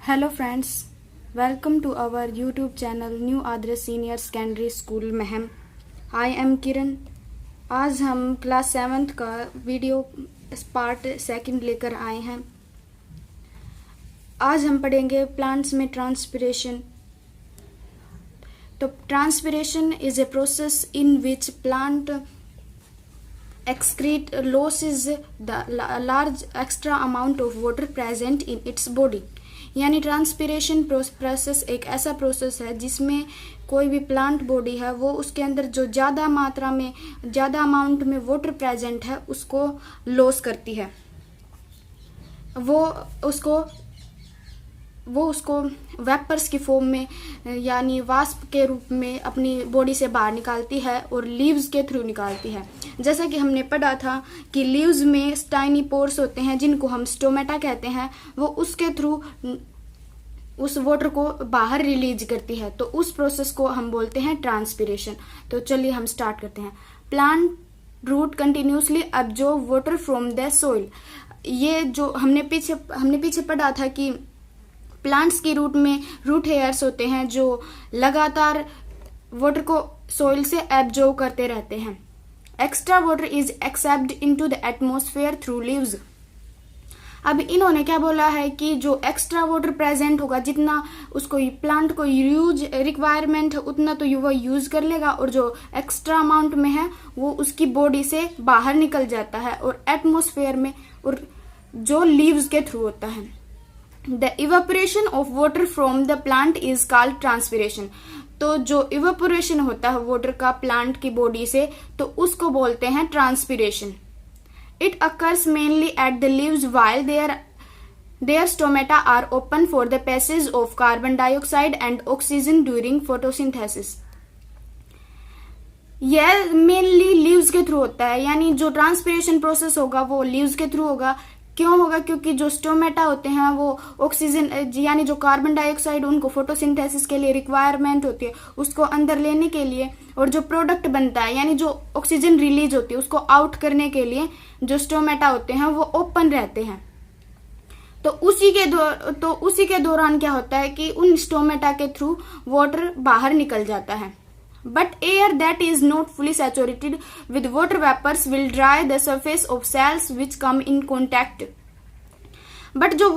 Hello friends, welcome to our YouTube channel New Address Senior Secondary School Meham. I am किरण। आज हम class 7th का video part 2 लेकर आए हैं। आज हम पढ़ेंगे प्लांट्स में ट्रांसपिरेशन। तो transpiration is a process in which plant excrete losses the large extra amount of water present in its body। यानी ट्रांसपिरेशन प्रोसेस एक ऐसा प्रोसेस है जिसमें कोई भी प्लांट बॉडी है वो उसके अंदर जो ज़्यादा मात्रा में ज़्यादा अमाउंट में वाटर प्रेजेंट है उसको लॉस करती है। वो उसको वेपर्स की फॉर्म में यानी वाष्प के रूप में अपनी बॉडी से बाहर निकालती है और लीव्स के थ्रू निकालती है। जैसा कि हमने पढ़ा था कि लीव्स में टाइनी पोर्स होते हैं जिनको हम स्टोमेटा कहते हैं, वो उसके थ्रू उस वाटर को बाहर रिलीज करती है। तो उस प्रोसेस को हम बोलते हैं ट्रांसपिरेशन। तो चलिए हम स्टार्ट करते हैं। Plant root continuously absorb water from the soil. ये जो हमने पीछे पढ़ा था कि प्लांट्स की रूट में रूट हेयर्स होते हैं जो लगातार वाटर को सॉइल से एब्जॉर्ब करते रहते हैं। Extra water is except into the atmosphere through leaves. अब इन्होंने क्या बोला है कि जो एक्स्ट्रा वाटर प्रेजेंट होगा, जितना उसको प्लांट को यूज रिक्वायरमेंट है उतना तो वो यूज कर लेगा, और जो एक्स्ट्रा अमाउंट में है वो उसकी बॉडी से बाहर निकल जाता है और एटमॉस्फेयर में और जो लीव्स के थ्रू होता है। The evaporation of water from the plant is called transpiration। तो जो evaporation होता है वाटर का प्लांट की बॉडी से, तो उसको बोलते हैं transpiration. It occurs mainly at the leaves while their stomata are open for the passage of carbon dioxide and oxygen during photosynthesis। यह मेनली लीव्स के थ्रू होता है, यानी जो ट्रांसपिरेशन प्रोसेस होगा वो लीव्स के थ्रू होगा। क्यों होगा? क्योंकि जो स्टोमेटा होते हैं वो ऑक्सीजन यानी जो कार्बन डाइऑक्साइड उनको फोटोसिंथेसिस के लिए रिक्वायरमेंट होती है उसको अंदर लेने के लिए, और जो प्रोडक्ट बनता है यानी जो ऑक्सीजन रिलीज होती है उसको आउट करने के लिए जो स्टोमेटा होते हैं वो ओपन रहते हैं। तो उसी के दौरान क्या होता है कि उन स्टोमेटा के थ्रू वाटर बाहर निकल जाता है। But air that is not fully saturated with water vapors will dry the surface of cells which come in contact। But जो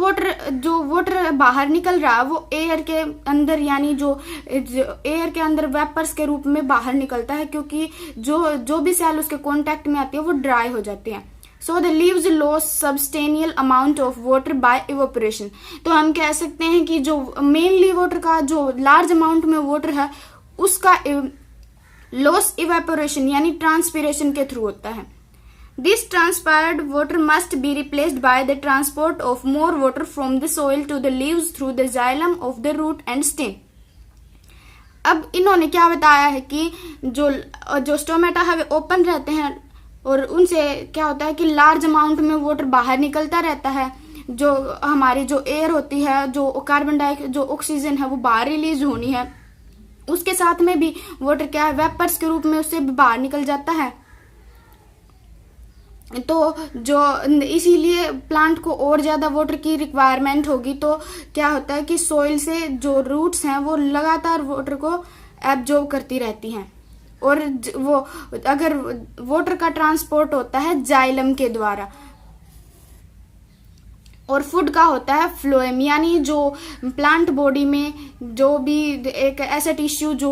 वाटर बाहर निकल रहा है वो एयर के अंदर यानी जो एयर के अंदर वेपर्स के रूप में बाहर निकलता है, क्योंकि जो भी सेल उसके कांटेक्ट में आती है वो ड्राई हो जाती है। So the leaves loss substantial amount of water by evaporation. तो हम कह सकते हैं कि जो मेनली वाटर का जो लार्ज अमाउंट में वाटर है उसका लॉस इवेपोरेशन यानी ट्रांसपिरेशन के थ्रू होता है। This transpired water must be replaced by the transport of more water from the soil to the leaves through the xylem of the root and stem. अब इन्होंने क्या बताया है कि जो स्टोमेटा है वे ओपन रहते हैं और उनसे क्या होता है कि लार्ज अमाउंट में वाटर बाहर निकलता रहता है। जो हमारी जो एयर होती है, जो कार्बन डाइऑक्साइड जो ऑक्सीजन है वो बाहर रिलीज होनी है, उसके साथ में भी वाटर क्या है वेपर्स के रूप में उससे भी बाहर निकल जाता है। तो जो इसीलिए प्लांट को और ज्यादा वाटर की रिक्वायरमेंट होगी, तो क्या होता है कि सॉइल से जो रूट्स हैं वो लगातार वाटर को एब्जॉर्ब करती रहती हैं, और वो अगर वाटर का ट्रांसपोर्ट होता है जाइलम के द्वारा, और फूड का होता है फ्लोएम, यानी जो प्लांट बॉडी में जो भी एक ऐसा टिश्यू जो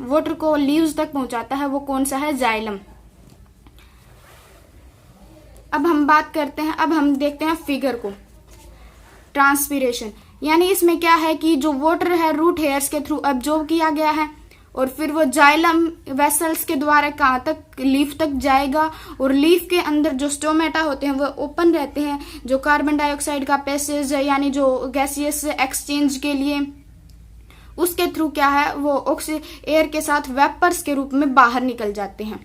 वाटर को लीव्स तक पहुंचाता है वो कौन सा है? जाइलम। अब हम देखते हैं फिगर को। ट्रांसपिरेशन यानी इसमें क्या है कि जो वाटर है रूट हेयर्स के थ्रू एब्जॉर्ब किया गया है और फिर वो जाइलम वेसल्स के द्वारा कहाँ तक? लीफ तक जाएगा, और लीफ के अंदर जो स्टोमेटा होते हैं वो ओपन रहते हैं जो कार्बन डाइऑक्साइड का पैसेज है यानी जो गैसियस एक्सचेंज के लिए, उसके थ्रू क्या है वो एयर के साथ वेपर्स के रूप में बाहर निकल जाते हैं।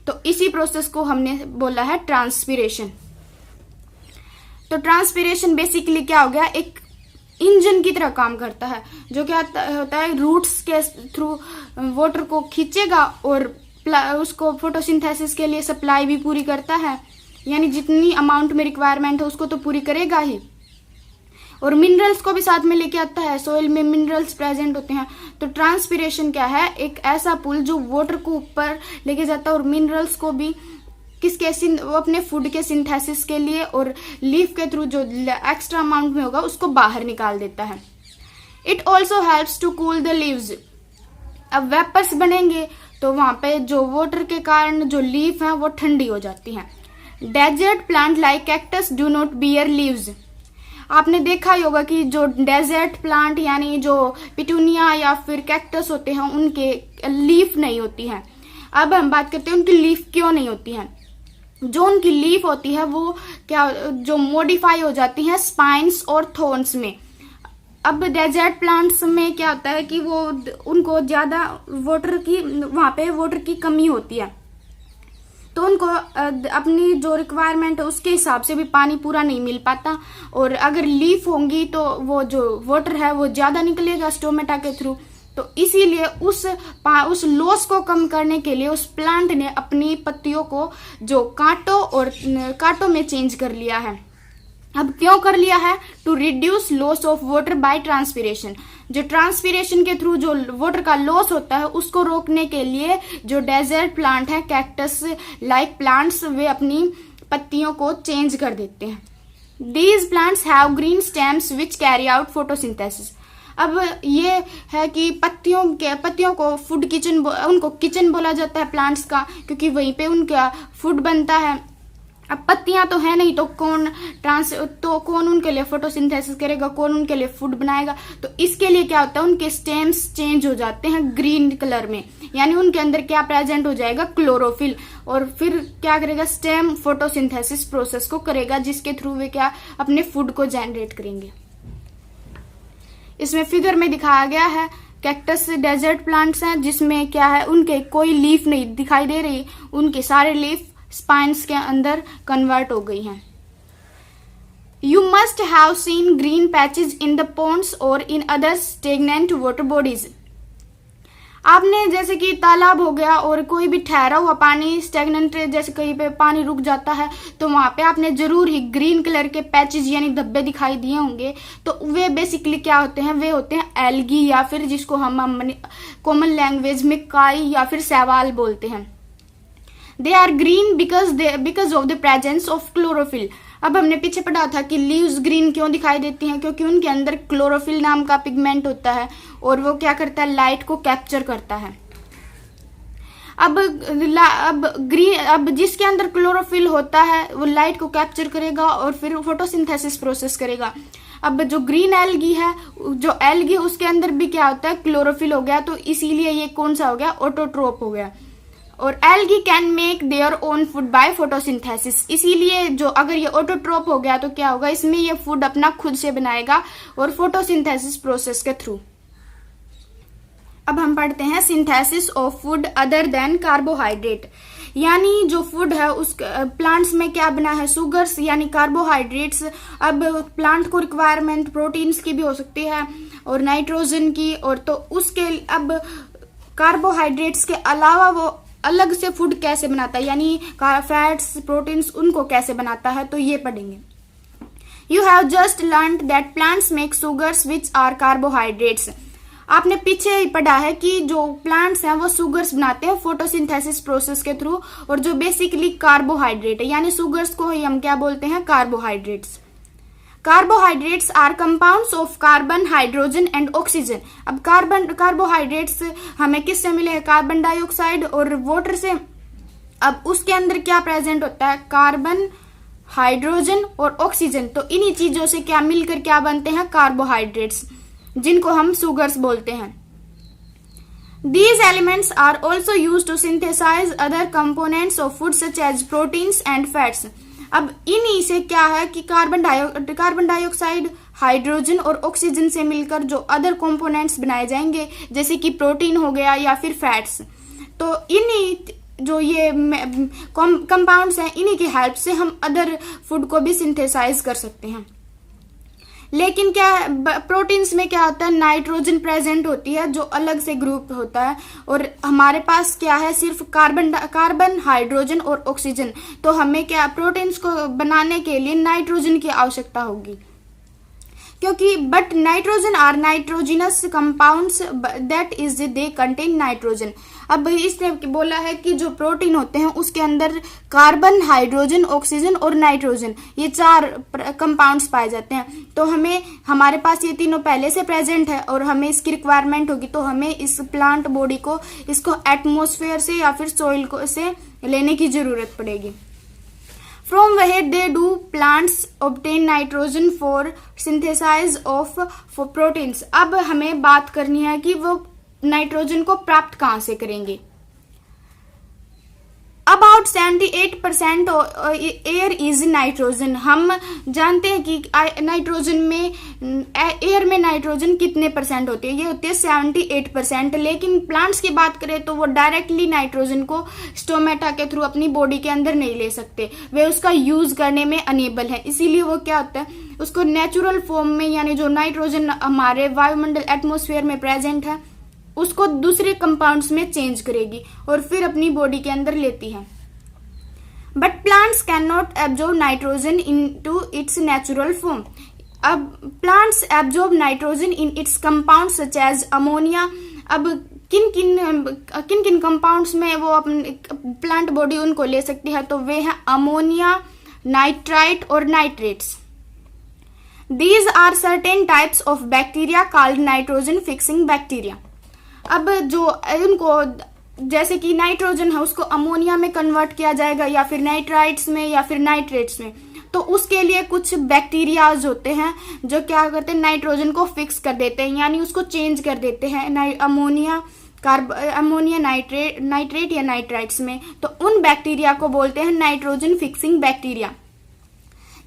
तो इसी प्रोसेस को हमने बोला है ट्रांसपिरेशन। तो ट्रांसपिरेशन बेसिकली क्या हो गया? एक इंजन की तरह काम करता है, जो क्या होता है रूट्स के थ्रू वाटर को खींचेगा और उसको फोटोसिंथेसिस के लिए सप्लाई भी पूरी करता है, यानी जितनी अमाउंट में रिक्वायरमेंट है उसको तो पूरी करेगा ही। और मिनरल्स को भी साथ में लेके आता है। सोइल में मिनरल्स प्रेजेंट होते हैं। तो ट्रांसपिरेशन क्या है, एक ऐसा पुल जो वाटर को ऊपर लेके जाता है और मिनरल्स को भी वो अपने फूड के सिंथेसिस के लिए और लीफ के थ्रू जो एक्स्ट्रा अमाउंट में होगा उसको बाहर निकाल देता है। It also helps to cool the leaves. अब वेपर्स बनेंगे तो वहां पे जो वाटर के कारण जो लीफ है वो ठंडी हो जाती है। Desert plant like cactus do not bear leaves. आपने देखा ही होगा कि जो डेजर्ट प्लांट यानी जो पिटूनिया या फिर कैक्टस होते हैं उनके लीफ नहीं होती है। अब हम बात करते हैं उनकी लीफ क्यों नहीं होती है। जो उनकी लीफ होती है वो क्या जो मॉडिफाई हो जाती है स्पाइन्स और थॉर्न्स में। अब डेजर्ट प्लांट्स में क्या होता है कि वो उनको ज्यादा वहां पे वाटर की कमी होती है, तो उनको अपनी जो रिक्वायरमेंट है उसके हिसाब से भी पानी पूरा नहीं मिल पाता। और अगर लीफ होंगी तो वो जो वाटर है वो ज्यादा निकलेगा स्टोमेटा के थ्रू। तो इसीलिए उस लॉस को कम करने के लिए उस प्लांट ने अपनी पत्तियों को जो कांटों में चेंज कर लिया है। अब क्यों कर लिया है, to reduce loss of water by transpiration. जो ट्रांसपिरेशन के थ्रू जो वाटर का लॉस होता है उसको रोकने के लिए जो डेजर्ट प्लांट है कैक्टस लाइक प्लांट्स वे अपनी पत्तियों को चेंज कर देते हैं। These plants have green stems which carry out photosynthesis. अब ये है कि पत्तियों को उनको किचन बोला जाता है प्लांट्स का, क्योंकि वहीं पे उनका फूड बनता है। अब पत्तियां तो है नहीं तो कौन उनके लिए फोटोसिंथेसिस करेगा, कौन उनके लिए फूड बनाएगा। तो इसके लिए क्या होता है उनके स्टेम्स चेंज हो जाते हैं ग्रीन कलर में, यानी उनके अंदर क्या प्रेजेंट हो जाएगा, क्लोरोफिल। और फिर क्या करेगा, स्टेम फोटोसिंथेसिस प्रोसेस को करेगा जिसके थ्रू वे क्या अपने फूड को जनरेट करेंगे। इसमें फिगर में दिखाया गया है कैक्टस डेजर्ट प्लांट्स हैं जिसमें क्या है उनके कोई लीफ नहीं दिखाई दे रही, उनके सारे लीफ स्पाइन्स के अंदर कन्वर्ट हो गई हैं। You must have seen green patches in the ponds और in other stagnant water bodies. आपने जैसे कि तालाब हो गया और कोई भी ठहरा हुआ पानी स्टेगनेंट, जैसे कहीं पे पानी रुक जाता है तो वहां पे आपने जरूर ही ग्रीन कलर के पैचेज यानी धब्बे दिखाई दिए होंगे। तो वे बेसिकली क्या होते हैं, वे होते हैं एल्गी या फिर जिसको हम कॉमन लैंग्वेज में काई या फिर सैवाल बोलते हैं। They are green because of the presence of chlorophyll. अब हमने पीछे पढ़ा था कि लीव्स ग्रीन क्यों दिखाई देती हैं, क्योंकि उनके अंदर क्लोरोफिल नाम का पिगमेंट होता है और वो क्या करता है, लाइट को कैप्चर करता है। अब जिसके अंदर क्लोरोफिल होता है वो लाइट को कैप्चर करेगा और फिर फोटोसिंथेसिस प्रोसेस करेगा। अब जो ग्रीन एल्गी है, जो एल्गी उसके अंदर भी क्या होता है, क्लोरोफिल हो गया, तो इसीलिए ये कौन सा हो गया, ऑटोट्रोप हो गया। और algae can make their own food by photosynthesis. इसीलिए जो अगर ये ऑटोट्रोप हो गया तो क्या होगा, इसमें ये फूड अपना खुद से बनाएगा और फोटोसिंथेसिस प्रोसेस के थ्रू। अब हम पढ़ते हैं synthesis of food other than carbohydrate. यानी जो फूड है उस प्लांट्स में क्या बना है, सुगर्स यानी कार्बोहाइड्रेट्स। अब प्लांट को रिक्वायरमेंट प्रोटीन्स की भी हो सकती है और नाइट्रोजन की, और तो उसके अब कार्बोहाइड्रेट्स के अलावा वो अलग से फूड कैसे बनाता है, यानी फैट्स प्रोटीन्स उनको कैसे बनाता है, तो ये पढ़ेंगे। You have just learn that plants make sugars which are carbohydrates. आपने पीछे ही पढ़ा है कि जो प्लांट्स हैं वो सुगर्स बनाते हैं फोटोसिंथेसिस प्रोसेस के थ्रू, और जो बेसिकली कार्बोहाइड्रेट है, यानी सुगर्स को ही हम क्या बोलते हैं, carbohydrates. Carbohydrates are compounds of carbon, hydrogen and oxygen. अब कार्बोहाइड्रेट्स हमें किससे मिले हैं, कार्बन डाइऑक्साइड और वाटर से। अब उसके अंदर क्या प्रेजेंट होता है, कार्बन, हाइड्रोजन और ऑक्सीजन। तो इन्हीं चीजों से क्या मिलकर क्या बनते हैं, कार्बोहाइड्रेट्स, जिनको हम सुगर्स बोलते हैं। These elements are also used to synthesize other components of food such as proteins and fats. अब इन्हीं से क्या है कि कार्बन डाइऑक्साइड, हाइड्रोजन और ऑक्सीजन से मिलकर जो अदर कंपोनेंट्स बनाए जाएंगे, जैसे कि प्रोटीन हो गया या फिर फैट्स। तो इन्हीं जो ये कंपाउंड्स हैं इन्हीं की हेल्प से हम अदर फूड को भी सिंथेसाइज कर सकते हैं। लेकिन क्या प्रोटीन्स में क्या होता है, नाइट्रोजन प्रेजेंट होती है जो अलग से ग्रुप होता है, और हमारे पास क्या है, सिर्फ कार्बन, हाइड्रोजन और ऑक्सीजन। तो हमें क्या प्रोटीन्स को बनाने के लिए नाइट्रोजन की आवश्यकता होगी, क्योंकि but nitrogen or nitrogenous compounds that is they contain nitrogen. अब इसने बोला है कि जो प्रोटीन होते हैं उसके अंदर कार्बन, हाइड्रोजन, ऑक्सीजन और नाइट्रोजन, ये 4 कंपाउंड्स पाए जाते हैं। तो हमारे पास ये तीनों पहले से प्रेजेंट है और हमें इसकी रिक्वायरमेंट होगी, तो हमें इस प्लांट बॉडी को इसको एटमॉस्फेयर से या फिर सॉइल से लेने की जरूरत पड़ेगी। From where they do plants obtain nitrogen for synthesis of for proteins। अब हमें बात करनी है कि वो नाइट्रोजन को प्राप्त कहाँ से करेंगे। About 78% air is nitrogen. हम जानते हैं कि नाइट्रोजन में एयर में नाइट्रोजन कितने परसेंट होती है, ये होती है 78%। लेकिन प्लांट्स की बात करें तो वो डायरेक्टली नाइट्रोजन को स्टोमेटा के थ्रू अपनी बॉडी के अंदर नहीं ले सकते, वे उसका यूज करने में अनेबल है। इसीलिए वो क्या होता है, उसको नेचुरल फॉर्म में, यानी जो नाइट्रोजन हमारे वायुमंडल एटमॉस्फेयर में प्रेजेंट है उसको दूसरे कंपाउंड्स में चेंज करेगी और फिर अपनी बॉडी के अंदर लेती है। But plants can not absorb nitrogen into its natural form. अब plants absorb nitrogen in its compound such as ammonia. अब किन किन कंपाउंड्स में वो अपने प्लांट बॉडी उनको ले सकती है, तो वे हैं अमोनिया, नाइट्राइट और nitrates. These are certain types of bacteria called nitrogen fixing bacteria। अब जो उनको जैसे कि नाइट्रोजन है उसको अमोनिया में कन्वर्ट किया जाएगा या फिर नाइट्राइट्स में या फिर नाइट्रेट्स में, तो उसके लिए कुछ बैक्टीरियाज होते हैं जो क्या करते हैं, नाइट्रोजन को फिक्स कर देते हैं, यानी उसको चेंज कर देते हैं अमोनिया नाइट्रेट या नाइट्राइट्स में। तो उन बैक्टीरिया को बोलते हैं नाइट्रोजन फिक्सिंग बैक्टीरिया।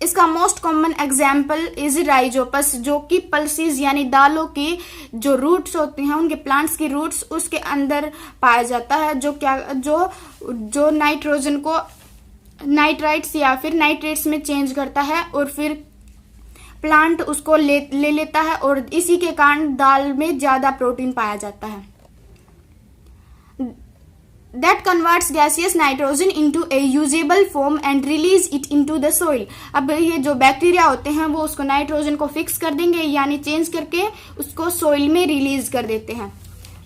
इसका most common example is Rhizopus, जो कि पल्सीज यानी दालों की जो रूट्स होती हैं, उनके प्लांट्स की रूट्स उसके अंदर पाया जाता है, जो नाइट्रोजन को नाइट्राइट्स या फिर नाइट्रेट्स में चेंज करता है और फिर प्लांट उसको ले लेता है और इसी के कारण दाल में ज्यादा प्रोटीन पाया जाता है। That converts gaseous nitrogen into a usable form and release it into the soil। अब ये जो बैक्टीरिया होते हैं वो उसको नाइट्रोजन को फिक्स कर देंगे, यानी चेंज करके उसको सोइल में रिलीज कर देते हैं।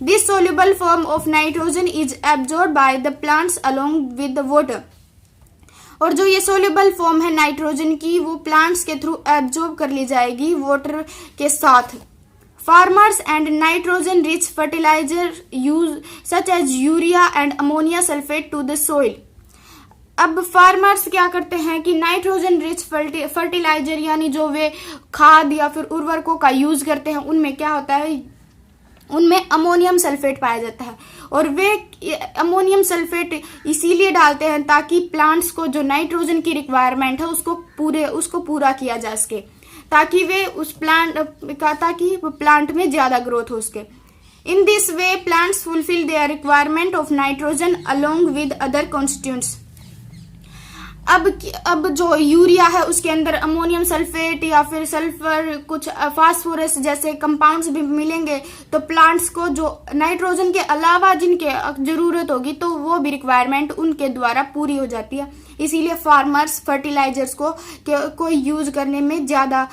This soluble form of nitrogen is absorbed by the plants along with the water। और जो ये सोल्यूबल फॉर्म है नाइट्रोजन की, वो प्लांट्स के थ्रू एब्जॉर्ब कर ली जाएगी वाटर के साथ। Farmers and nitrogen-rich fertilizer use such as urea and ammonia sulfate to the soil। अब फार्मर्स क्या करते हैं कि नाइट्रोजन रिच फर्टिलाइजर यानी जो वे खाद या फिर उर्वरकों का यूज करते हैं, उनमें क्या होता है, उनमें अमोनियम सल्फेट पाया जाता है और वे अमोनियम सल्फेट इसीलिए डालते हैं ताकि प्लांट्स को जो नाइट्रोजन की रिक्वायरमेंट है उसको पूरा किया जा सके, ताकि प्लांट में ज्यादा ग्रोथ हो सके। In this way plants fulfil their requirement of nitrogen along with other constituents. अब जो यूरिया है उसके अंदर अमोनियम सल्फेट या फिर सल्फर, कुछ फास्फोरस जैसे कंपाउंड्स भी मिलेंगे, तो प्लांट्स को जो नाइट्रोजन के अलावा जिनके जरूरत होगी तो वो भी रिक्वायरमेंट उनके द्वारा पूरी हो जाती है। इसीलिए फार्मर्स फर्टिलाइजर्स को यूज करने में ज्यादा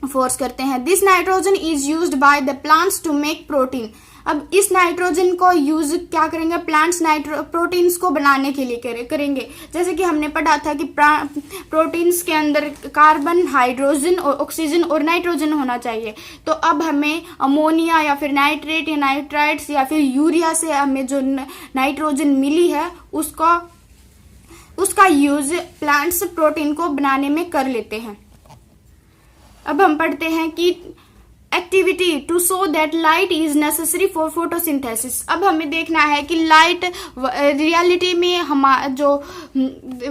फोर्स करते हैं। This nitrogen is used by the plants to make protein. अब इस नाइट्रोजन को यूज क्या करेंगे, प्लांट्स प्रोटीन्स को बनाने के लिए करेंगे। जैसे कि हमने पढ़ा था कि प्रोटीन्स के अंदर कार्बन, हाइड्रोजन और ऑक्सीजन और नाइट्रोजन होना चाहिए। तो अब हमें अमोनिया या फिर नाइट्रेट या नाइट्राइट्स या फिर यूरिया से हमें जो नाइट्रोजन मिली है उसका यूज प्लांट्स प्रोटीन को बनाने में कर लेते हैं। अब हम पढ़ते हैं कि activity to show that light is necessary for photosynthesis. अब हमें देखना है कि लाइट रियलिटी में जो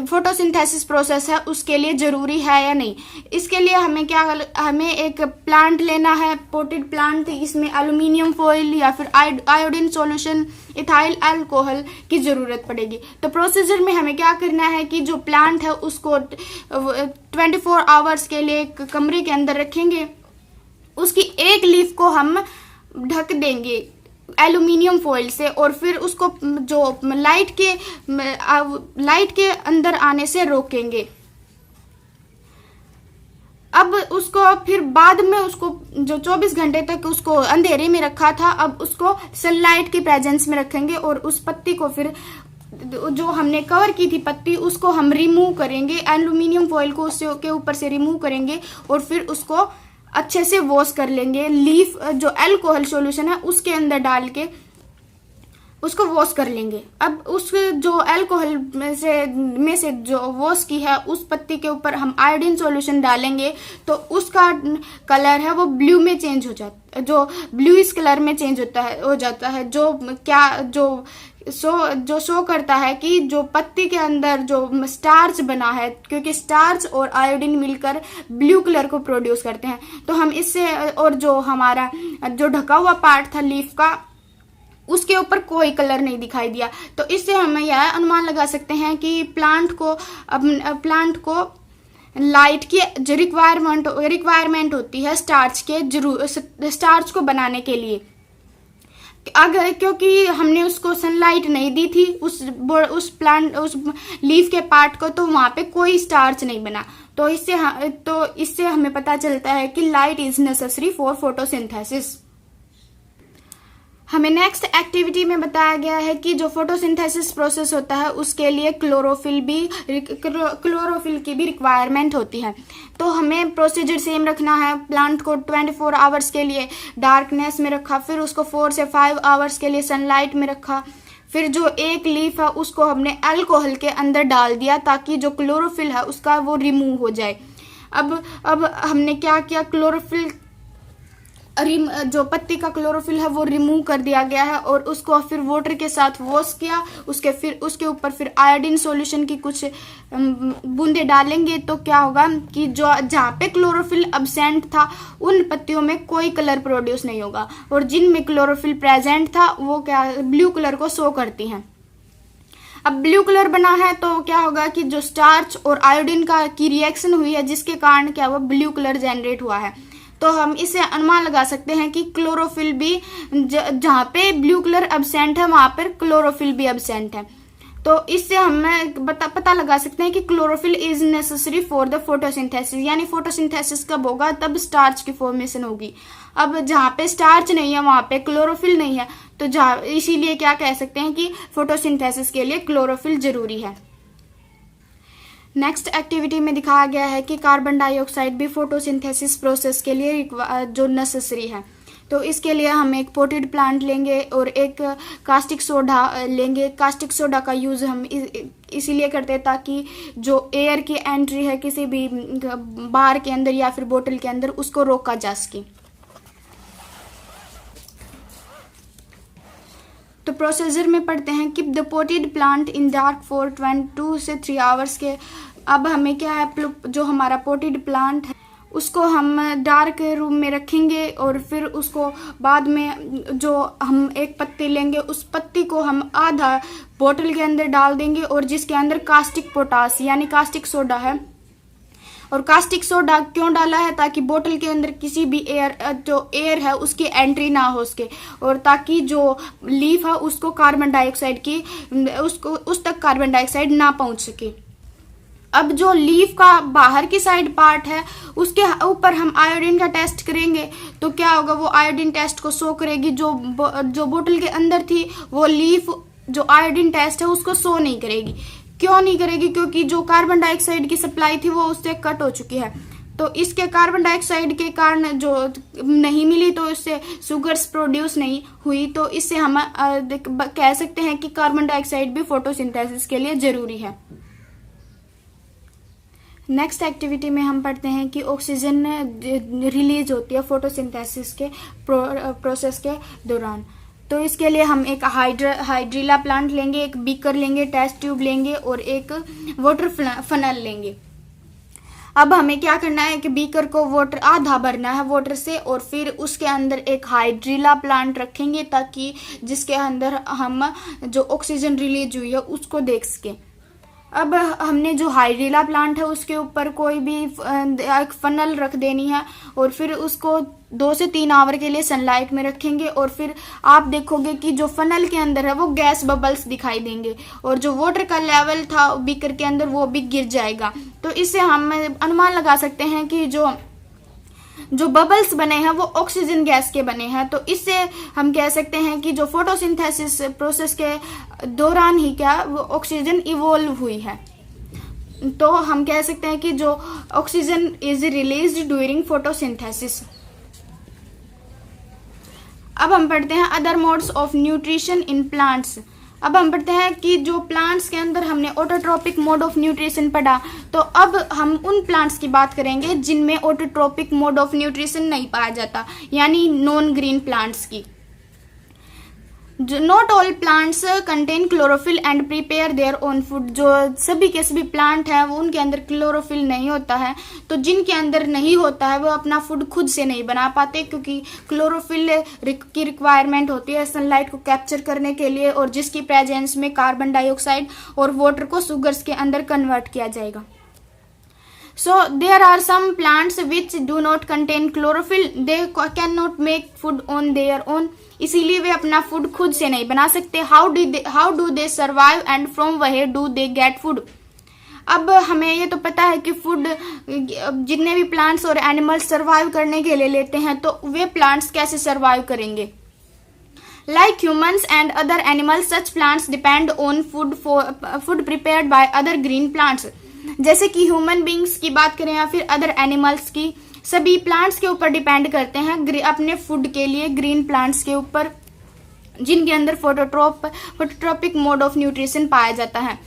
फोटोसिंथेसिस प्रोसेस है उसके लिए जरूरी है या नहीं। इसके लिए हमें एक प्लांट लेना है, पोटेड प्लांट। इसमें एल्यूमिनियम फॉइल या फिर आयोडीन सॉल्यूशन, इथाइल अल्कोहल की जरूरत पड़ेगी। तो प्रोसीजर में हमें क्या करना है कि जो प्लांट है उसको 24 आवर्स के लिए कमरे के अंदर रखेंगे। उसकी एक लीफ को हम ढक देंगे एल्यूमिनियम फॉइल से और फिर उसको जो लाइट के अंदर आने से रोकेंगे। अब उसको फिर बाद में उसको जो 24 घंटे तक उसको अंधेरे में रखा था, अब उसको सनलाइट की प्रेजेंस में रखेंगे और उस पत्ती को फिर जो हमने कवर की थी पत्ती उसको हम रिमूव करेंगे, एल्यूमिनियम फॉइल को उससे के ऊपर से रिमूव करेंगे और फिर उसको अच्छे से वॉश कर लेंगे। लीफ जो अल्कोहल सॉल्यूशन है उसके अंदर डाल के उसको वॉश कर लेंगे। अब उस जो अल्कोहल में से जो वॉश की है उस पत्ती के ऊपर हम आयोडीन सॉल्यूशन डालेंगे तो उसका कलर है वो ब्लू में चेंज हो जाता, जो ब्लूइश कलर में चेंज हो जाता है जो शो करता है कि जो पत्ती के अंदर जो स्टार्च बना है, क्योंकि स्टार्च और आयोडीन मिलकर ब्लू कलर को प्रोड्यूस करते हैं। तो हम इससे, और जो हमारा जो ढका हुआ पार्ट था लीफ का उसके ऊपर कोई कलर नहीं दिखाई दिया। तो इससे हम यह अनुमान लगा सकते हैं कि प्लांट को लाइट की जो रिक्वायरमेंट होती है स्टार्च को बनाने के लिए, अगर क्योंकि हमने उसको सनलाइट नहीं दी थी उस लीफ के पार्ट को, तो वहां पे कोई स्टार्च नहीं बना। तो इससे हमें पता चलता है कि light is necessary for photosynthesis. हमें नेक्स्ट एक्टिविटी में बताया गया है कि जो फोटोसिंथेसिस प्रोसेस होता है उसके लिए क्लोरोफिल की भी रिक्वायरमेंट होती है। तो हमें प्रोसीजर सेम रखना है। प्लांट को 24 आवर्स के लिए डार्कनेस में रखा, फिर उसको 4 से 5 आवर्स के लिए सनलाइट में रखा, फिर जो एक लीफ है उसको हमने अल्कोहल के अंदर डाल दिया ताकि जो क्लोरोफिल है उसका वो रिमूव हो जाए। अब हमने क्या किया, जो पत्ती का क्लोरोफिल है वो रिमूव कर दिया गया है और उसको फिर वाटर के साथ वॉश किया। उसके ऊपर फिर आयोडीन सॉल्यूशन की कुछ बूंदे डालेंगे तो क्या होगा कि जो जहाँ पे क्लोरोफिल अब्सेंट था उन पत्तियों में कोई कलर प्रोड्यूस नहीं होगा और जिनमें क्लोरोफिल प्रेजेंट था वो क्या ब्लू कलर को शो करती हैं। अब ब्लू कलर बना है तो क्या होगा कि जो स्टार्च और आयोडीन की रिएक्शन हुई है जिसके कारण क्या हुआ ब्लू कलर जनरेट हुआ है। तो हम इसे अनुमान लगा सकते हैं कि क्लोरोफिल भी जहाँ पे ब्लू कलर एब्सेंट है वहां पर क्लोरोफिल भी एब्सेंट है। तो इससे हमें पता लगा सकते हैं कि chlorophyll is necessary for the photosynthesis, यानी फोटोसिंथेसिस कब होगा तब स्टार्च की फॉर्मेशन होगी। अब जहाँ पे स्टार्च नहीं है वहां पे क्लोरोफिल नहीं है, तो इसीलिए क्या कह सकते हैं कि फोटोसिंथेसिस के लिए क्लोरोफिल जरूरी है। नेक्स्ट एक्टिविटी में दिखाया गया है कि कार्बन डाइऑक्साइड भी फोटोसिंथेसिस प्रोसेस के लिए जो नेसेसरी है। तो इसके लिए हम एक पोटेड प्लांट लेंगे और एक कास्टिक सोडा लेंगे। कास्टिक सोडा का यूज़ हम इसीलिए करते हैं ताकि जो एयर की एंट्री है किसी भी बार के अंदर या फिर बोतल के अंदर उसको रोका जा सके। तो प्रोसीजर में पढ़ते हैं keep the potted plant in dark for 2 से 3 आवर्स के। अब हमें क्या है, जो हमारा पोटेड प्लांट है उसको हम डार्क रूम में रखेंगे और फिर उसको बाद में जो हम एक पत्ती लेंगे उस पत्ती को हम आधा बोतल के अंदर डाल देंगे और जिसके अंदर कास्टिक पोटास यानी कास्टिक सोडा है। और कास्टिक सोडा क्यों डाला है, ताकि बोतल के अंदर किसी भी एयर है उसकी एंट्री ना हो सके और ताकि जो लीफ है उसको कार्बन डाइऑक्साइड उस तक कार्बन डाइऑक्साइड ना पहुंच सके। अब जो लीफ का बाहर की साइड पार्ट है उसके ऊपर हम आयोडीन का टेस्ट करेंगे तो क्या होगा, वो आयोडीन टेस्ट को शो करेगी। जो बोतल के अंदर थी वो लीफ जो आयोडीन टेस्ट है उसको शो नहीं करेगी। क्यों नहीं करेगी, क्योंकि जो कार्बन डाइऑक्साइड की सप्लाई थी वो उससे कट हो चुकी है। तो इसके कार्बन डाइऑक्साइड के कारण जो नहीं मिली तो इससे शुगर्स प्रोड्यूस नहीं हुई। तो इससे हम कह सकते हैं कि कार्बन डाइऑक्साइड भी फोटोसिंथेसिस के लिए जरूरी है। नेक्स्ट एक्टिविटी में हम पढ़ते हैं कि ऑक्सीजन रिलीज होती है फोटोसिंथेसिस के प्रोसेस के दौरान। तो इसके लिए हम एक हाइड्रीला प्लांट लेंगे, एक बीकर लेंगे, टेस्ट ट्यूब लेंगे और एक वाटर फनल लेंगे। अब हमें क्या करना है कि बीकर को वाटर आधा भरना है वाटर से और फिर उसके अंदर एक हाइड्रीला प्लांट रखेंगे ताकि जिसके अंदर हम जो ऑक्सीजन रिलीज हुई है उसको देख सकें। अब हमने जो हाइड्रिला प्लांट है उसके ऊपर कोई भी एक फनल रख देनी है और फिर उसको 2 से 3 आवर के लिए सनलाइट में रखेंगे और फिर आप देखोगे कि जो फनल के अंदर है वो गैस बबल्स दिखाई देंगे और जो वाटर का लेवल था बीकर के अंदर वो भी गिर जाएगा। तो इससे हम अनुमान लगा सकते हैं कि जो बबल्स बने हैं वो ऑक्सीजन गैस के बने हैं। तो इससे हम कह सकते हैं कि जो फोटोसिंथेसिस प्रोसेस के दौरान ही क्या वो ऑक्सीजन इवोल्व हुई है। तो हम कह सकते हैं कि जो oxygen is released during photosynthesis. अब हम पढ़ते हैं other modes of nutrition in plants. अब हम पढ़ते हैं कि जो प्लांट्स के अंदर हमने ऑटोट्रोपिक मोड ऑफ न्यूट्रिशन पढ़ा, तो अब हम उन प्लांट्स की बात करेंगे जिनमें ऑटोट्रोपिक मोड ऑफ न्यूट्रिशन नहीं पाया जाता, यानी नॉन ग्रीन प्लांट्स की। Not all plants contain chlorophyll and prepare their own food. जो सभी के सभी प्लांट हैं वो उनके अंदर क्लोरोफिल नहीं होता है, तो जिनके अंदर नहीं होता है वो अपना फूड खुद से नहीं बना पाते, क्योंकि क्लोरोफिल की रिक्वायरमेंट होती है सनलाइट को कैप्चर करने के लिए और जिसकी प्रेजेंस में कार्बन डाइऑक्साइड और वाटर को सुगर्स के अंदर कन्वर्ट किया जाएगा। So there are some plants which do not contain chlorophyll. They cannot make food on their own. इसीलिए वे अपना फूड खुद से नहीं बना सकते। How do they survive and from where do they get food? अब हमें ये तो पता है कि फूड जितने भी प्लांट्स और एनिमल्स सर्वाइव करने के लिए लेते हैं, तो वे प्लांट्स कैसे सर्वाइव करेंगे। Like humans and other animals, such plants depend on food prepared by other green plants. जैसे कि ह्यूमन बींग्स की बात करें या फिर अदर एनिमल्स की, सभी प्लांट्स के ऊपर डिपेंड करते हैं अपने फूड के लिए ग्रीन प्लांट्स के ऊपर, जिनके अंदर फोटोट्रोपिक मोड ऑफ न्यूट्रिशन पाया जाता है।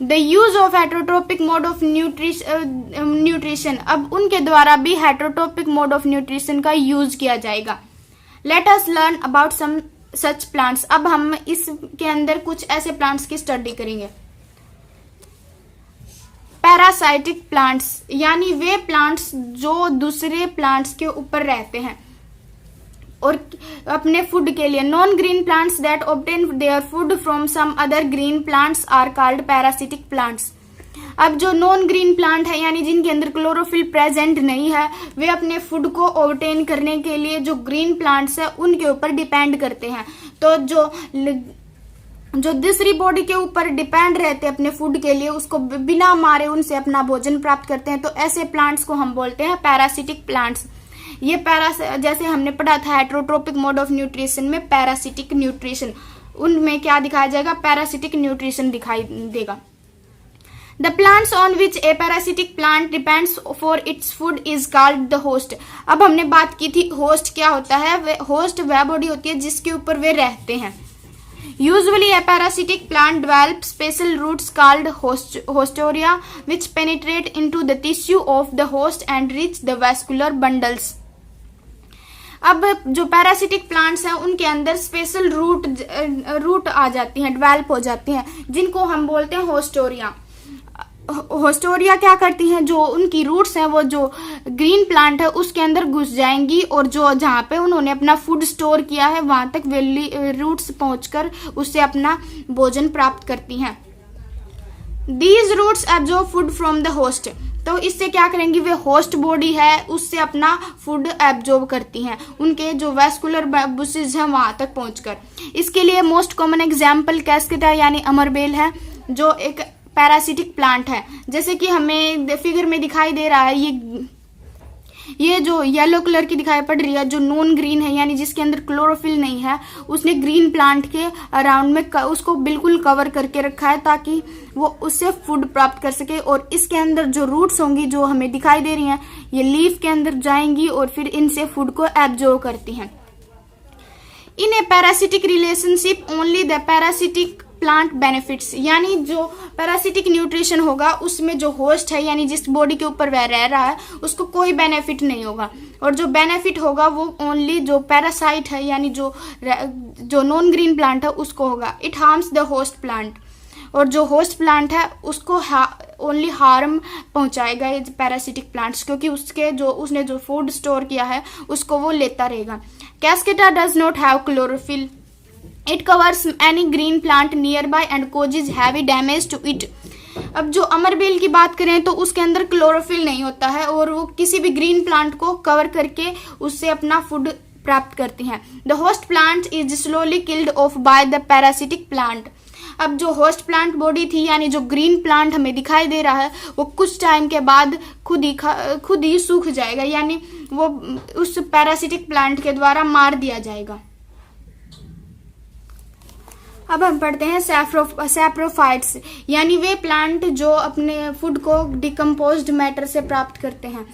The use of heterotrophic mode of nutrition, अब उनके द्वारा भी हेटरोट्रोपिक मोड ऑफ न्यूट्रिशन का यूज किया जाएगा। Let us learn about some such plants. अब हम इसके अंदर कुछ ऐसे प्लांट्स की स्टडी करेंगे। पैरासाइटिक प्लांट्स, यानी वे प्लांट्स जो दूसरे प्लांट्स के ऊपर रहते हैं और अपने फूड के लिए। Non green plants that obtain their food from some other green plants are called parasitic plants. अब जो नॉन ग्रीन प्लांट है, यानी जिनके अंदर क्लोरोफिल प्रेजेंट नहीं है, वे अपने फूड को ऑब्टेन करने के लिए जो ग्रीन प्लांट्स है उनके ऊपर डिपेंड करते हैं। तो जो दूसरी बॉडी के ऊपर डिपेंड रहते हैं अपने फूड के लिए, उसको बिना मारे उनसे अपना भोजन प्राप्त करते हैं, तो ऐसे प्लांट्स को हम बोलते हैं पैरासिटिक प्लांट्स। ये जैसे हमने पढ़ा था हेटरोट्रोपिक मोड ऑफ न्यूट्रिशन में पैरासिटिक न्यूट्रिशन, उनमें क्या दिखाया जाएगा, पैरासिटिक न्यूट्रिशन दिखाई देगा। The plants on which a parasitic plant depends for its food is called the host. अब हमने बात की थी होस्ट क्या होता है। होस्ट वह बॉडी होती है जिसके ऊपर वे रहते हैं। Usually a parasitic plant develops special roots called hostoria which penetrate into the tissue of the host and reach the vascular bundles. अब जो पैरासिटिक प्लांट्स हैं उनके अंदर स्पेशल रूट आ जाती हैं, डेवलप हो जाती हैं, जिनको हम बोलते हैं होस्टोरिया। होस्टोरिया क्या करती हैं, जो उनकी रूट्स हैं वो जो ग्रीन प्लांट है उसके अंदर घुस जाएंगी और जो जहाँ पे उन्होंने अपना फूड स्टोर किया है वहां तक वे रूट्स पहुंचकर उससे अपना भोजन प्राप्त करती हैं। These roots absorb food from the host. तो इससे क्या करेंगी, वे होस्ट बॉडी है उससे अपना फूड एब्जॉर्ब करती हैं, उनके जो वेस्कुलर बुसेस हैं वहां तक पहुंचकर। इसके लिए मोस्ट कॉमन एग्जाम्पल कैस्केटा यानी अमरबेल है, जो एक पैरासिटिक प्लांट है। जैसे कि हमें फिगर में दिखाई दे रहा है, ये जो येलो कलर की दिखाई पड़ रही है, जो नॉन ग्रीन है यानी जिसके अंदर क्लोरोफिल नहीं है, उसने ग्रीन प्लांट के अराउंड में उसको बिल्कुल कवर करके रखा है ताकि वो उससे फूड प्राप्त कर सके। और इसके अंदर जो रूट्स होंगी जो हमें दिखाई दे रही हैं, ये लीफ के अंदर जाएंगी और फिर इनसे फूड को एब्जॉर्ब करती हैं। In a parasitic relationship only the parasitic plant benefits, यानी जो पैरासिटिक न्यूट्रिशन होगा उसमें जो होस्ट है यानी जिस बॉडी के ऊपर वह रह रहा है उसको कोई बेनिफिट नहीं होगा, और जो बेनिफिट होगा वो ओनली जो पैरासाइट है यानी जो नॉन ग्रीन प्लांट है उसको होगा। It harms the host plant, और जो होस्ट प्लांट है उसको ओनली हार्म पहुंचाएगा ये पैरासिटिक प्लांट्स, क्योंकि उसने जो फूड स्टोर किया है उसको वो लेता रहेगा। Cuscuta does not have chlorophyll, it covers any green plant nearby and causes heavy damage to it. अब जो अमरबेल की बात करें तो उसके अंदर क्लोरोफिल नहीं होता है और वो किसी भी ग्रीन प्लांट को कवर करके उससे अपना फूड प्राप्त करती हैं। The host plant is slowly killed of by the parasitic plant. अब जो होस्ट प्लांट बॉडी थी यानी जो ग्रीन प्लांट हमें दिखाई दे रहा है वो कुछ टाइम के बाद खुद ही सूख जाएगा, यानी वो उस पैरासिटिक प्लांट के द्वारा मार दिया जाएगा। अब हम पढ़ते हैं सैप्रोफाइट्स, यानी वे प्लांट जो अपने फूड को डिकम्पोज्ड मैटर से प्राप्त करते हैं।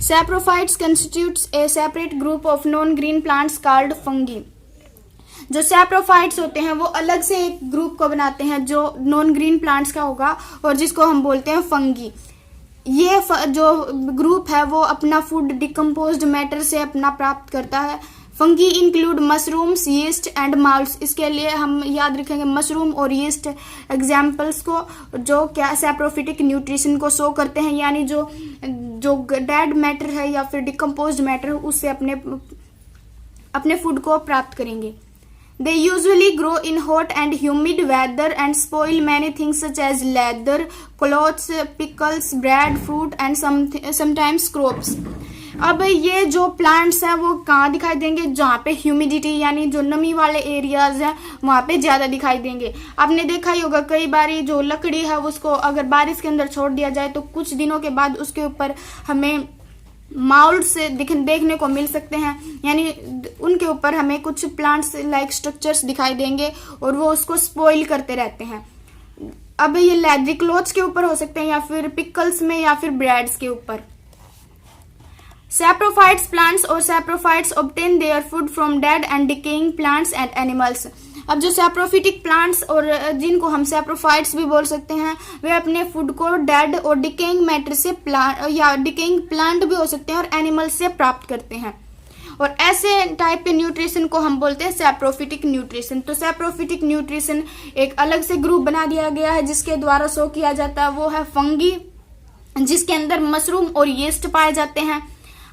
Saprophytes constitutes A separate group of non green plants called fungi. जो सैप्रोफाइट्स होते हैं वो अलग से एक ग्रुप को बनाते हैं जो नॉन ग्रीन प्लांट्स का होगा और जिसको हम बोलते हैं फंगी। ये जो ग्रुप है वो अपना फूड डिकम्पोज्ड मैटर से अपना प्राप्त करता है। Fungi include mushrooms, yeast and moulds. इसके लिए हम याद रखेंगे मशरूम और यीस्ट एग्जाम्पल्स को, जो क्या सैप्रोफिटिक न्यूट्रिशन को शो करते हैं, यानी जो डेड मैटर है या फिर डिकम्पोज्ड मैटर उससे अपने फूड को प्राप्त करेंगे। They usually grow in hot and humid weather and spoil many things such as leather, clothes, pickles, bread, fruit and sometimes crops. अब ये जो प्लांट्स हैं वो कहाँ दिखाई देंगे? जहाँ पे ह्यूमिडिटी यानी जो नमी वाले एरियाज हैं वहाँ पे ज्यादा दिखाई देंगे। आपने देखा ही होगा कई बार जो लकड़ी है उसको अगर बारिश के अंदर छोड़ दिया जाए तो कुछ दिनों के बाद उसके ऊपर हमें माउल्ड देखने को मिल सकते हैं, यानी उनके ऊपर हमें कुछ प्लांट्स लाइक स्ट्रक्चर्स दिखाई देंगे और वो उसको स्पॉइल करते रहते हैं। अब ये लेदरी क्लॉथ्स के ऊपर हो सकते हैं या फिर पिकल्स में या फिर ब्रेड्स के ऊपर। सैप्रोफाइट्स प्लांट्स और saprophytes obtain their food from dead and decaying plants and animals. अब जो सैप्रोफिटिक प्लांट्स और जिनको हम सैप्रोफाइट्स भी बोल सकते हैं वे अपने फूड को डेड और डिकेइंग मैटर से या डिकेइंग प्लांट भी हो सकते हैं और एनिमल्स से प्राप्त करते हैं, और ऐसे टाइप के न्यूट्रिशन को हम बोलते हैं सैप्रोफिटिक न्यूट्रिशन। तो सैप्रोफिटिक न्यूट्रिशन एक अलग से ग्रुप बना दिया गया है जिसके द्वारा शो किया जाता है, वो है फंगी, जिसके अंदर मशरूम और यीस्ट पाए जाते हैं।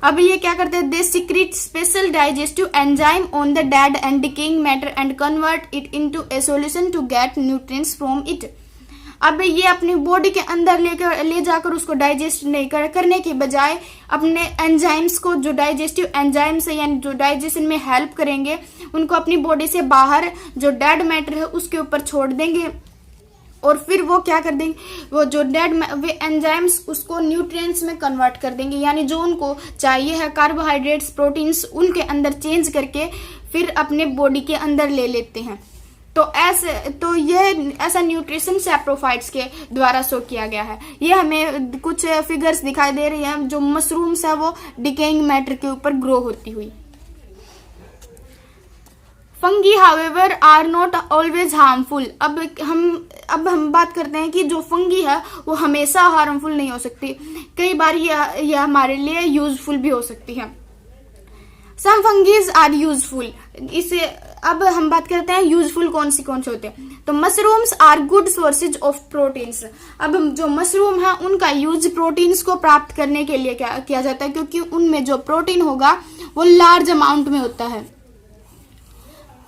अब ये क्या करते हैं? They secrete special digestive enzyme on the dead and decaying matter and convert it into a solution to get nutrients from it. अब ये अपनी बॉडी के अंदर ले जाकर उसको डाइजेस्ट नहीं करने के बजाय अपने एंजाइम्स को, जो डाइजेस्टिव एंजाइम्स है यानी जो डाइजेशन में हेल्प करेंगे, उनको अपनी बॉडी से बाहर जो डेड मैटर है उसके ऊपर छोड़ देंगे और फिर वो क्या कर देंगे? वो जो वे एंजाइम्स उसको न्यूट्रिएंट्स में कन्वर्ट कर देंगे, यानी जो उनको चाहिए है कार्बोहाइड्रेट्स, प्रोटीन्स, उनके अंदर चेंज करके फिर अपने बॉडी के अंदर ले लेते हैं। तो यह ऐसा न्यूट्रिशन सैप्रोफाइट्स के द्वारा शो किया गया है। ये हमें कुछ फिगर्स दिखाई दे रही हैं जो मशरूम्स है वो डिकेइंग मैटर के ऊपर ग्रो होती हुई। Fungi however are not always harmful. अब हम बात करते हैं कि जो फंगी है वो हमेशा हार्मफुल नहीं हो सकती, कई बार यह हमारे लिए यूजफुल भी हो सकती है। सम फंगीज आर यूजफुल। इसे अब हम बात करते हैं यूजफुल कौन से होते हैं। तो mushrooms are good sources of proteins. अब जो मशरूम है उनका यूज प्रोटीन्स को प्राप्त करने के लिए किया जाता है, क्योंकि उनमें जो प्रोटीन होगा वो लार्ज अमाउंट में होता है।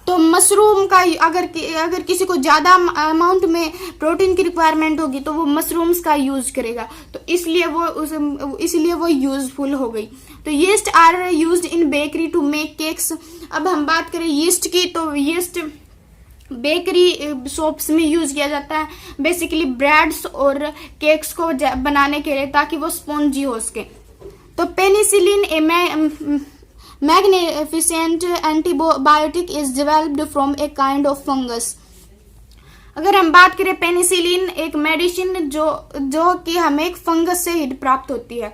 तो मशरूम का अगर किसी को ज्यादा अमाउंट में प्रोटीन की रिक्वायरमेंट होगी तो वो मशरूम्स का यूज करेगा, तो इसलिए वो यूजफुल हो गई। तो yeast are used in bakery to make cakes. अब हम बात करें यीस्ट की, तो यीस्ट बेकरी शॉप्स में यूज किया जाता है बेसिकली ब्रेड्स और केक्स को बनाने के लिए, ताकि वो स्पॉन्जी हो सके। तो penicillin magnificent antibiotic is developed from a kind of fungus. अगर हम बात करें पेनिसिलिन एक मेडिसिन जो कि हमें एक फंगस से ही प्राप्त होती है,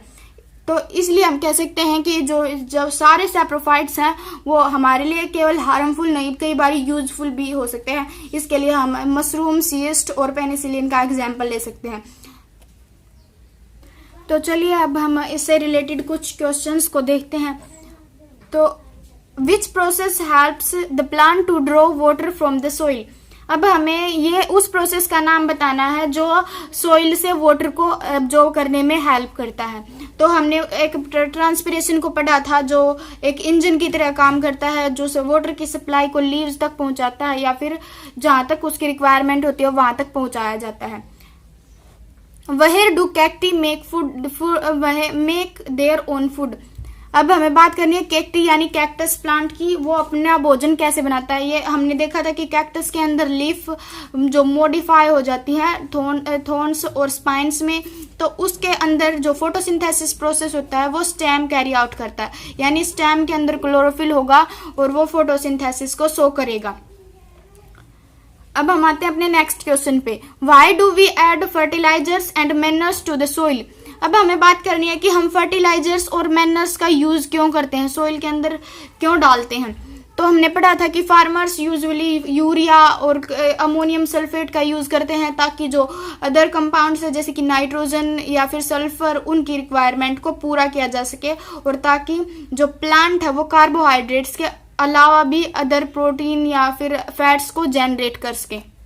तो इसलिए हम कह सकते हैं कि जो सारे सैप्रोफाइट्स हैं वो हमारे लिए केवल हार्मफुल नहीं, कई बार यूजफुल भी हो सकते हैं। इसके लिए हम मशरूम, यीस्ट और पेनिसिलिन का एग्जाम्पल ले सकते हैं। तो चलिए अब हम इससे रिलेटेड कुछ क्वेश्चंस को देखते हैं। तो which process helps the plant to draw water from the soil. अब हमें ये उस प्रोसेस का नाम बताना है जो सोइल से वाटर को एब्जॉर्ब करने में हेल्प करता है। तो हमने एक ट्रांसपिरेशन को पढ़ा था, जो एक इंजन की तरह काम करता है, जो वाटर की सप्लाई को लीव्स तक पहुंचाता है या फिर जहां तक उसकी रिक्वायरमेंट होती है वहां तक पहुंचाया जाता है। Where do cacti make their own food. अब हमें बात करनी है कैक्टी यानी कैक्टस प्लांट की, वो अपना भोजन कैसे बनाता है। ये हमने देखा था कि कैक्टस के अंदर लीफ जो मॉडिफाई हो जाती है थॉर्न्स और स्पाइन्स में, तो उसके अंदर जो फोटोसिंथेसिस प्रोसेस होता है वो स्टेम कैरी आउट करता है, यानी स्टेम के अंदर क्लोरोफिल होगा और वो फोटोसिंथेसिस को शो करेगा। अब हम आते हैं अपने नेक्स्ट क्वेश्चन पे, why do we add fertilisers and manures to the soil. अब हमें बात करनी है कि हम फर्टिलाइजर्स और मैनर्स का यूज क्यों करते हैं, सोइल के अंदर क्यों डालते हैं। तो हमने पढ़ा था कि फार्मर्स यूजुअली यूरिया और अमोनियम सल्फेट का यूज करते हैं ताकि जो अदर कंपाउंड्स है जैसे कि नाइट्रोजन या फिर सल्फर, उनकी रिक्वायरमेंट को पूरा किया जा सके और ताकि जो प्लांट है वो कार्बोहाइड्रेट्स के अलावा भी अदर प्रोटीन या फिर फैट्स को जनरेट कर सके।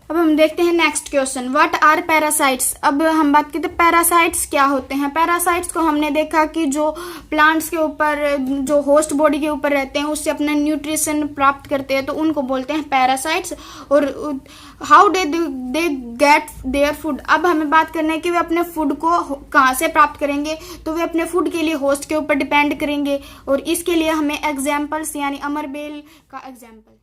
अब हम देखते हैं next question, what are parasites. अब हम बात करते हैं पैरासाइट्स क्या होते हैं। पैरासाइट्स को हमने देखा कि जो प्लांट्स के ऊपर, जो होस्ट बॉडी के ऊपर रहते हैं, उससे अपना न्यूट्रिशन प्राप्त करते हैं, तो उनको बोलते हैं पैरासाइट्स। और how they get their food. अब हमें बात करना है कि वे अपने फूड को कहाँ से प्राप्त करेंगे, तो वे अपने फूड के लिए होस्ट के ऊपर डिपेंड करेंगे और इसके लिए हमें एग्जाम्पल्स यानी अमरबेल का एग्जाम्पल